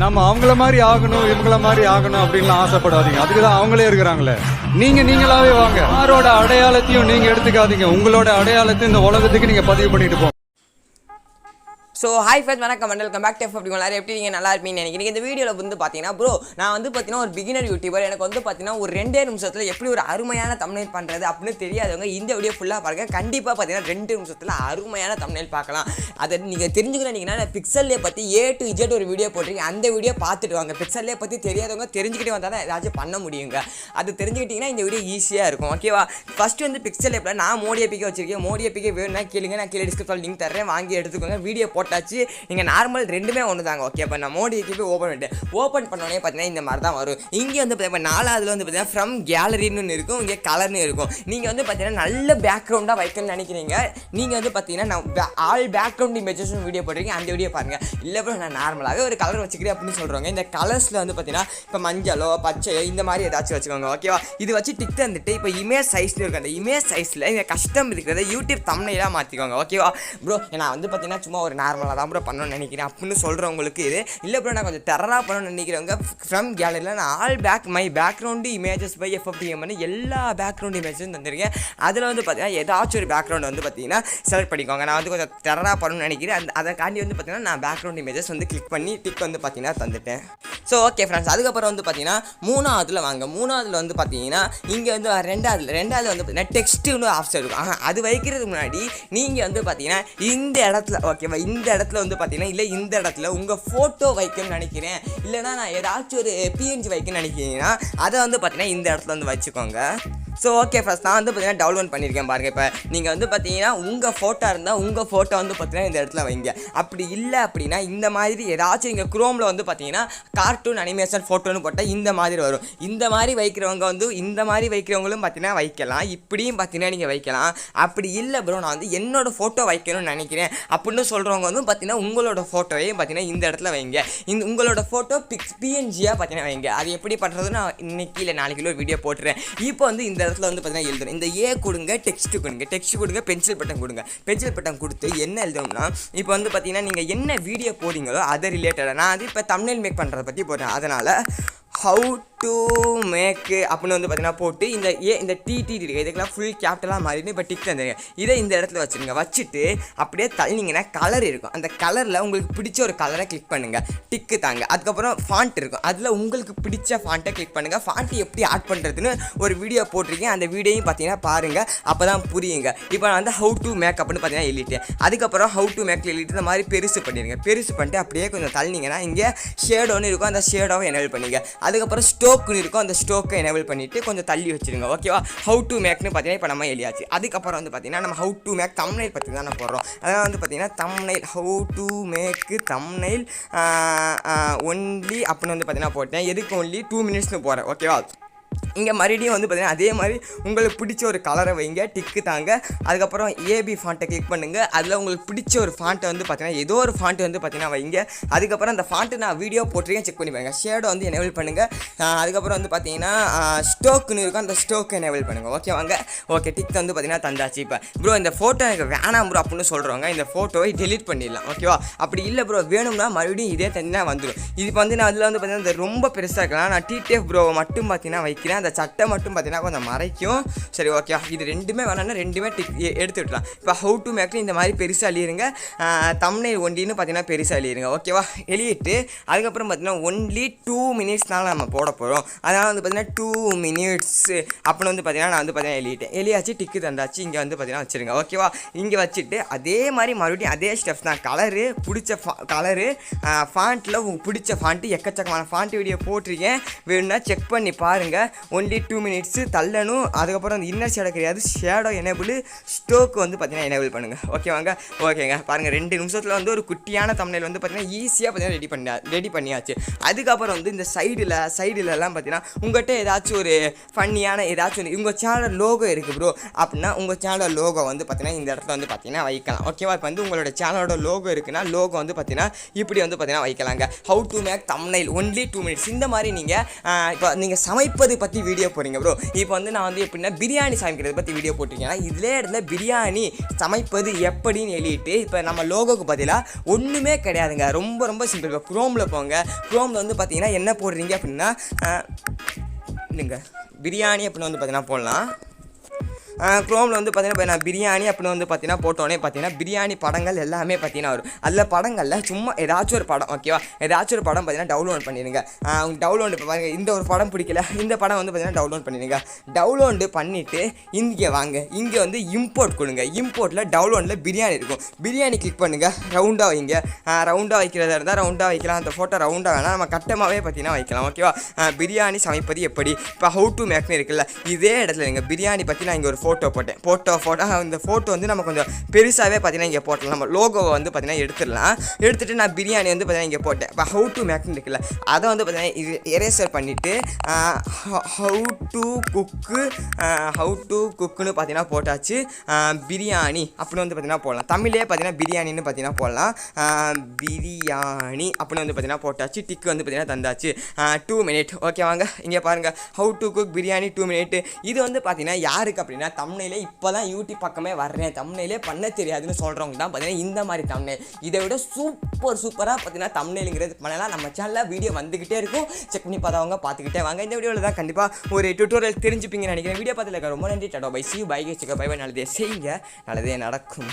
நம்ம அவங்கள மாதிரி ஆகணும் இவங்கள மாதிரி ஆகணும் அப்படின்னு ஆசைப்படாதீங்க. அதுக்குதான் அவங்களே இருக்கிறாங்களே. நீங்களாவே வாங்க. யாரோட அடையாளத்தையும் நீங்க எடுத்துக்காதீங்க. உங்களோட அடையாளத்தை இந்த உலகத்துக்கு நீங்க பதிவு பண்ணிட்டு போங்க. ஸோ ஹாய் ஃப்ரெண்ட்ஸ், வணக்கம் and welcome back to FFT. எல்லாரும் எப்படி நீங்கள் நல்லா இருப்பீங்கன்னு நினைக்கிறீங்க. இந்த வீடியோவில் வந்து பார்த்தீங்கன்னா ப்ரோ நான் வந்து பார்த்தீங்கன்னா ஒரு பிகினர் யூடியூபர். எனக்கு வந்து பார்த்தீங்கன்னா ஒரு 2 நிமிஷத்தில் எப்படி ஒரு அருமையான தம்ப்நெயில் பண்ணுறது அப்படின்னு தெரியாதவங்க இந்த வீடியோ ஃபுல்லாக பாருங்கள். கண்டிப்பாக பார்த்தீங்கன்னா 2 நிமிஷத்தில் அருமையான தம்ப்நெயில் பார்க்கலாம். அதை நீங்கள் தெரிஞ்சுக்கணும். நான் பிக்சல்லே பற்றி A to Z ஒரு வீடியோ போட்டிருக்கேன். அந்த வீடியோ பார்த்துட்டு வாங்க. பிக்சல்லே பற்றி தெரியாதவங்க தெரிஞ்சுக்கிட்டே வந்தால் தான் ஏதாச்சும் பண்ண முடியுங்க. அது தெரிஞ்சுக்கிட்டிங்கன்னா இந்த வீடியோ ஈஸியாக இருக்கும். ஓகேவா? ஃபஸ்ட்டு வந்து பிக்சல் ஆப்பில் நான் 𝗏𝗫 வச்சிருக்கேன். 𝗏𝗫 வேணும்னா கேளுங்க, நான் கீழே டிஸ்கிரிப்ஷனில் லிங்க் தரேன், வாங்கி எடுத்துக்கோங்க. வீடியோ போட்டாச்சு. நீங்கள் நார்மல் ரெண்டுமே ஒன்று தாங்க. ஓகே, இப்போ நான் 𝗏𝗫 ஓப்பன் பண்ணோடனே பார்த்தீங்கன்னா இந்த மாதிரி தான் வரும். இங்கே வந்து பார்த்தீங்கன்னா 4ஆவதுல வந்து பார்த்தீங்கன்னா ஃப்ரம் கேலரின்னு இருக்கும், இங்கே கலர்னு இருக்கும். நீங்கள் வந்து பார்த்தீங்கன்னா நல்ல பேக்ரவுண்டாக வைக்கணும்னு நினைக்கிறீங்க. நீங்கள் வந்து பார்த்தீங்கன்னா நான் ஆல் பேக்ரவுண்ட் இமேஜஸும் வீடியோ போட்டிருக்கேன். அந்த வீடியோ பாருங்கள். இல்லை ப்ரோ நான் நார்மலாகவே ஒரு கலர் வச்சுக்கிறேன் அப்படின்னு சொல்கிறவங்க இந்த கலர்ஸில் வந்து பார்த்தீங்கன்னா இப்போ மஞ்சளோ பச்சையோ இந்த மாதிரி ஏதாச்சும் வச்சுக்கோங்க. ஓகேவா? இது வச்சு டிக் தந்துட்டு இப்போ இமேஜ் சைஸ்னு இருக்கும். அந்த இமேஜ் சைஸில் இந்த கஷ்டம் இருக்கிறத யூடியூப் தம்ப்நெயிலாக மாற்றிக்கோங்க. ஓகேவா ப்ரோ? நான் வந்து பார்த்தீங்கன்னா சும்மா ஒரு நார்மலாக தான் ப்ரோ பண்ணணும்னு நினைக்கிறேன் அப்படின்னு சொல்கிறவங்களுக்கு இது இல்லை ப்ரோ. நான் கொஞ்சம் டெரராக பண்ணணும்னு நினைக்கிறவங்க ஃப்ரம் கேலரியில் நான் all my background images by FFT பண்ணி எல்லா பேக்ரவுண்ட் இமேஜஸும் தந்திருக்கேன். அதில் வந்து பார்த்தீங்கன்னா ஏதாச்சும் ஒரு பேக்ரவுண்ட் வந்து பார்த்தீங்கன்னா செலக்ட் பண்ணிக்கோங்க. நான் வந்து கொஞ்சம் டெரராக பண்ணணும்னு நினைக்கிறேன். அதை காண்டி வந்து பார்த்தீங்கன்னா நான் பேக்ரவுண்ட் இமேஜஸ் வந்து கிளிக் பண்ணி டிக் வந்து பார்த்தீங்கன்னா தந்துட்டேன். ஸோ ஓகே ஃப்ரெண்ட்ஸ், அதுக்கப்புறம் வந்து பார்த்தீங்கன்னா 3ஆவதுல வாங்க. 3ஆவதுல வந்து பார்த்தீங்கன்னா இங்கே வந்து 2ஆவதுல வந்து பார்த்தீங்கன்னா டெக்ஸ்ட்டுன்னு ஆப்ஷன் இருக்கும். அது வைக்கிறதுக்கு முன்னாடி நீங்கள் வந்து பார்த்தீங்கன்னா இந்த இடத்துல ஓகேவா, இந்த இடத்துல வந்து பார்த்தீங்கன்னா இல்லை இந்த இடத்துல உங்கள் ஃபோட்டோ வைக்கணும்னு நினைக்கிறேன், இல்லைனா நான் ஏதாச்சும் ஒரு PNG வைக்கணும்னு நினைக்கிறீங்கன்னா அதை வந்து பார்த்தீங்கன்னா இந்த இடத்துல வந்து வச்சுக்கோங்க. ஸோ ஓகே ஃபர்ஸ்ட் நான் வந்து பார்த்தீங்கன்னா டவுன்லோட் பண்ணியிருக்கேன் பாருங்கள். இப்போ நீங்கள் வந்து பார்த்தீங்கன்னா உங்கள் ஃபோட்டோ இருந்தால் உங்கள் ஃபோட்டோ வந்து பார்த்தீங்கன்னா இந்த இடத்துல வைங்க. அப்படி இல்லை அப்படின்னா இந்த மாதிரி ஏதாச்சும் இங்கே குரோமில் வந்து பார்த்தீங்கன்னா கார்ட்டூன் அனிமேஷன் ஃபோட்டோன்னு போட்டால் இந்த மாதிரி வரும். இந்த மாதிரி வைக்கிறவங்க வந்து இந்த மாதிரி வைக்கிறவங்களும் பார்த்தீங்கன்னா வைக்கலாம். இப்படியும் பார்த்தீங்கன்னா நீங்கள் வைக்கலாம். அப்படி இல்லை ப்ரோ நான் வந்து என்னோடய ஃபோட்டோ வைக்கணும்னு நினைக்கிறேன் அப்படின்னு சொல்கிறவங்க வந்து பார்த்தீங்கன்னா உங்களோட ஃபோட்டோவையும் பார்த்தீங்கன்னா இந்த இடத்துல வைங்க. உங்களோட ஃபோட்டோ PNG-யாக பார்த்தீங்கன்னா வைங்க. அது எப்படி பண்ணுறது நான் இன்னைக்கு இல்லை நாளைக்கு ஒரு வீடியோ போட்டுறேன். இப்போ வந்து இந்த இடத்துல வந்து பார்த்தீங்கன்னா எழுதணும். இந்த A கொடுங்க, டெக்ஸ்ட் கொடுங்க, பென்சில் பட்டன் கொடுங்க. பென்சில் பட்டன் கொடுத்து என்ன எழுதணும்னா இப்போ வந்து பார்த்தீங்கன்னா நீங்கள் என்ன வீடியோ போடுறீங்களோ அதை ரிலேட்டடாக நான் அது இப்போ தம்ப்நெயில் மேக் பண்ணுறதை பற்றி போடுறேன். அதனால் ஹவு டு மேக் அப்படின்னு வந்து பார்த்தீங்கன்னா போட்டு இந்த TT இருக்குது இதுக்கெல்லாம் ஃபுல் கேப்டலாக மாறிட்டு இப்போ டிக் தந்துடுங்க. இதை இந்த இடத்துல வச்சுருங்க. வச்சுட்டு அப்படியே தள்ளிங்கன்னா கலர் இருக்கும். அந்த கலரில் உங்களுக்கு பிடிச்ச ஒரு கலரை கிளிக் பண்ணுங்கள், டிக்கு தாங்க. அதுக்கப்புறம் ஃபாண்ட் இருக்கும், அதில் உங்களுக்கு பிடிச்ச ஃபாண்ட்டை கிளிக் பண்ணுங்கள். ஃபாண்ட்டு எப்படி ஆட் பண்ணுறதுன்னு ஒரு வீடியோ போட்டிருக்கேன். அந்த வீடியோயும் பார்த்தீங்கன்னா பாருங்கள், அப்போ தான் புரியுங்க. இப்போ நான் வந்து ஹவு டு மேக் அப்படின்னு பார்த்தீங்கன்னா எழுதிட்டேன். அதுக்கப்புறம் ஹவு டு மேக்கில் எழுதிட்டு இந்த மாதிரி பெருசு பண்ணிடுங்க. பெருசு பண்ணிட்டு அப்படியே கொஞ்சம் தள்ளிங்கன்னா இங்கே ஷேடோன்னு இருக்கும், அந்த ஷேடோவை எனேபிள் பண்ணிங்க. அதுக்கப்புறம் ஸ்டோக்குன்னு இருக்கும், அந்த ஸ்டோக்கை எனேபிள் பண்ணிவிட்டு கொஞ்சம் தள்ளி வச்சுருங்க. ஓகேவா? ஹவு டு மேக்னு பார்த்தீங்கன்னா இப்போ நம்ம எழுதியாச்சு. அதுக்கப்புறம் வந்து பார்த்தீங்கன்னா நம்ம ஹவு டு மேக் தம்ப்நெயில் பற்றி தான் நான் போடுறோம். அதனால் வந்து பார்த்தீங்கன்னா thumbnail how to make thumbnail only அப்படின்னு வந்து பார்த்தீங்கன்னா போட்டேன். எதுக்கு ஒன்லி 2 மினிட்ஸ்னு போகிறேன். ஓகேவா? இங்கே மறுபடியும் வந்து பார்த்தீங்கன்னா அதே மாதிரி உங்களுக்கு பிடிச்ச ஒரு கலரை வைங்க, டிக்கு தாங்க. அதுக்கப்புறம் AB ஃபாண்ட்டை கிளிக் பண்ணுங்கள். அதில் உங்களுக்கு பிடிச்ச ஒரு ஃபாண்ட்டை வந்து பார்த்தீங்கன்னா ஏதோ ஒரு ஃபாண்ட்டு வந்து பார்த்தீங்கன்னா வைங்க. அதுக்கப்புறம் அந்த ஃபாண்ட்டு நான் வீடியோ போட்டிருக்கேன், செக் பண்ணி பாருங்கள். ஷேடோ வந்து எனேபிள் பண்ணுங்கள். அதுக்கப்புறம் வந்து பார்த்தீங்கன்னா ஸ்டோக்குன்னு இருக்கும், அந்த ஸ்டோக்கை எனேபிள் பண்ணுங்கள். ஓகே வாங்க. ஓகே, டிக் வந்து பார்த்தீங்கன்னா தந்தாச்சு. இப்போ ப்ரோ இந்த ஃபோட்டோ எனக்கு வேணாம் ப்ரோ அப்படின்னு சொல்கிறவங்க இந்த ஃபோட்டோவை டெலிட் பண்ணிடலாம். ஓகேவா? அப்படி இல்லை ப்ரோ வேணும்னா மறுபடியும் இதே தனியாக வந்துடும். இது வந்து நான் அதில் வந்து பார்த்தீங்கன்னா இந்த ரொம்ப பெருசாக இருக்கலாம், நான் TTF ப்ரோவை மட்டும் பார்த்தீங்கன்னா வைக்கிறேன். அந்த சட்டை மட்டும் பார்த்தீங்கன்னா கொஞ்சம் மறைக்கும். சரி ஓகே, இது ரெண்டுமே வேணாம்னா ரெண்டுமே எடுத்து விட்டுலாம். இப்போ ஹவு டு மேக்னு இந்த மாதிரி பெருசாக எழுதிருங்க. தம்ப்நெயில் ஒன்லின்னு பார்த்தீங்கன்னா பெருசாக எழுதிருங்க. ஓகேவா? எழுதிட்டு அதுக்கப்புறம் பார்த்தீங்கன்னா ஒன்லி 2 மினிட்ஸ்னால நம்ம போட போகிறோம். அதனால் வந்து பார்த்தீங்கன்னா 2 மினிட்ஸ் அப்படின்னு வந்து பார்த்தீங்கன்னா நான் வந்து பார்த்தீங்கன்னா எழுதியாச்சு, டிக்கு தந்தாச்சு. இங்கே வந்து பார்த்தீங்கன்னா வச்சுருங்க. ஓகேவா? இங்கே வச்சுட்டு அதே மாதிரி மறுபடியும் அதே ஸ்டெப்ஸ் தான். கலரு பிடிச்ச கலரு, ஃபாண்ட்டில் உங்களுக்கு பிடிச்ச ஃபாண்ட்டு எக்கச்சக்கமான ஃபாண்ட் வீடியோ போட்டிருக்கேன், வேணும்னா செக் பண்ணி பாருங்கள். ஒன்லி 2 மினிட்ஸு தள்ளணும். அதுக்கப்புறம் அந்த இன்னர் ஷேடோ கிடையாது, ஷேடோ எனேபிள், ஸ்டோக்கு வந்து பார்த்தீங்கன்னா எனேபிள் பண்ணுங்கள். ஓகேவாங்க? ஓகேங்க பாருங்கள், 2 நிமிஷத்தில் வந்து ஒரு குட்டியான தம்ப்நெயில் வந்து பார்த்தீங்கன்னா ஈஸியாக பார்த்தீங்கன்னா ரெடி பண்ணியாச்சு. அதுக்கப்புறம் வந்து இந்த சைடுலலாம் பார்த்தீங்கன்னா உங்கள்கிட்ட ஏதாச்சும் ஒரு ஃபன்னியான ஏதாச்சும் உங்கள் சேனல் லோகோ இருக்குது ப்ரோ அப்படின்னா உங்கள் சேனல் லோகோ வந்து பார்த்தீங்கன்னா இந்த இடத்துல வந்து பார்த்தீங்கன்னா வைக்கலாம். ஓகேவா? இப்போ வந்து உங்களோட சேனலோட லோகோ இருக்குன்னா லோகோ வந்து பார்த்தீங்கன்னா இப்படி வந்து பார்த்தீங்கன்னா வைக்கலாங்க. How to make thumbnail only 2 minutes. இந்த மாதிரி நீங்கள் இப்போ நீங்கள் சமைப்பது பற்றி வீடியோ போடுறீங்க ப்ரோ. இப்போ வந்து நான் வந்து எப்படின்னா பிரியாணி சமைக்கிறத பற்றி வீடியோ போட்டிருக்கேன். இதிலே இடத்துல பிரியாணி சமைப்பது எப்படின்னு எழுதிட்டு இப்போ நம்ம லோகோக்கு பதிலாக ஒன்றுமே கிடையாதுங்க. ரொம்ப ரொம்ப சிம்பிள். இப்போ குரோமில் போங்க. குரோமில் வந்து பார்த்தீங்கன்னா என்ன போடுறீங்க அப்படின்னா இல்லைங்க பிரியாணி அப்படின்னு வந்து பார்த்தீங்கன்னா போடலாம். குரோமில் வந்து பார்த்தீங்கன்னா நான் பிரியாணி அப்படின்னு வந்து பார்த்தீங்கன்னா போட்டோன்னே பார்த்தீங்கன்னா பிரியாணி படங்கள் எல்லாமே பார்த்தீங்கன்னா வரும். அதில் படங்களில் சும்மா ஏதாச்சும் ஒரு படம் ஓகேவா, ஏதாச்சும் ஒரு படம் பார்த்தீங்கன்னா டவுன்லோட் பண்ணிடுங்க. அவங்க டவுன்லோடு இப்போ பாருங்கள், இந்த ஒரு படம் பிடிக்கல, இந்த படம் வந்து பார்த்தீங்கன்னா டவுன்லோட் பண்ணிடுங்க. டவுன்லோடு பண்ணிவிட்டு இங்கே வாங்க, இங்கே வந்து இம்போர்ட் கொடுங்க. இம்போர்ட்டில் டவுன்லோடில் பிரியாணி இருக்கும். பிரியாணி கிளிக் பண்ணுங்கள், ரவுண்டாக வைங்க. ரவுண்டாக வைக்கிறதா இருந்தால் ரவுண்டாக வைக்கலாம். அந்த ஃபோட்டோ ரவுண்டாக வேணால் நம்ம கட்டமாகவே பார்த்தீங்கன்னா வைக்கலாம் ஓகேவா. பிரியாணி சமைப்பது எப்படி, இப்போ ஹவு டு மேக்னு இருக்குல்ல, இதே இடத்துல நீங்கள் பிரியாணி பற்றி நான் இங்கே ஒரு ஃபோட்டோ போட்டேன். ஃபோட்டோ இந்த ஃபோட்டோ வந்து நம்ம கொஞ்சம் பெருசாகவே பார்த்தீங்கன்னா இங்கே போட்டலாம். நம்ம லோகோவை வந்து பார்த்தீங்கன்னா எடுத்துகிட்டு நான் பிரியாணி வந்து பார்த்தீங்கன்னா இங்கே போட்டேன். இப்போ ஹவு டு மேக்னு இருக்குல்ல, அதை வந்து பார்த்தீங்கன்னா இது எரேசர் பண்ணிவிட்டு ஹவு டு குக்குன்னு பார்த்தீங்கன்னா போட்டாச்சு. பிரியாணி அப்படின்னு வந்து பார்த்தீங்கன்னா போடலாம். தமிழே பார்த்தீங்கன்னா பிரியாணின்னு பார்த்தீங்கன்னா போடலாம். பிரியாணி அப்படின்னு வந்து பார்த்தீங்கன்னா போட்டாச்சு. டிக்கு வந்து பார்த்தீங்கன்னா தந்தாச்சு. 2 minutes ஓகே. வாங்க இங்கே பாருங்கள், how to cook biryani 2 minutes. இது வந்து பார்த்தீங்கன்னா யாருக்கு அப்படின்னா தம்ப்நெயிலே இப்போ தான் யூடியூப் பக்கமே வர்றேன், தம்ப்நெயிலே பண்ண தெரியாதுன்னு சொல்கிறவங்க தான் பார்த்தீங்கன்னா இந்த மாதிரி தம்ப்நெயில். இதை விட சூப்பராக பார்த்தீங்கன்னா தம்ப்நெயிலுங்கிறது பண்ணலாம். நம்ம சேனலில் வீடியோ வந்துக்கிட்டே இருக்கும். செக் பண்ணி பார்த்தவங்க பார்த்துக்கிட்டே வாங்க. இந்த வீடியோவில் தான் கண்டிப்பாக ஒரு டியூட்டோரியல் தெரிஞ்சுப்பீங்கன்னு நினைக்கிறேன். வீடியோ பார்த்துல ரொம்ப நன்றி. Tata bye, see you, bye 𝗍𝗵𝗵𝗀𝗺 நல்லதே செய்யுங்க, நல்லதே நடக்கும்.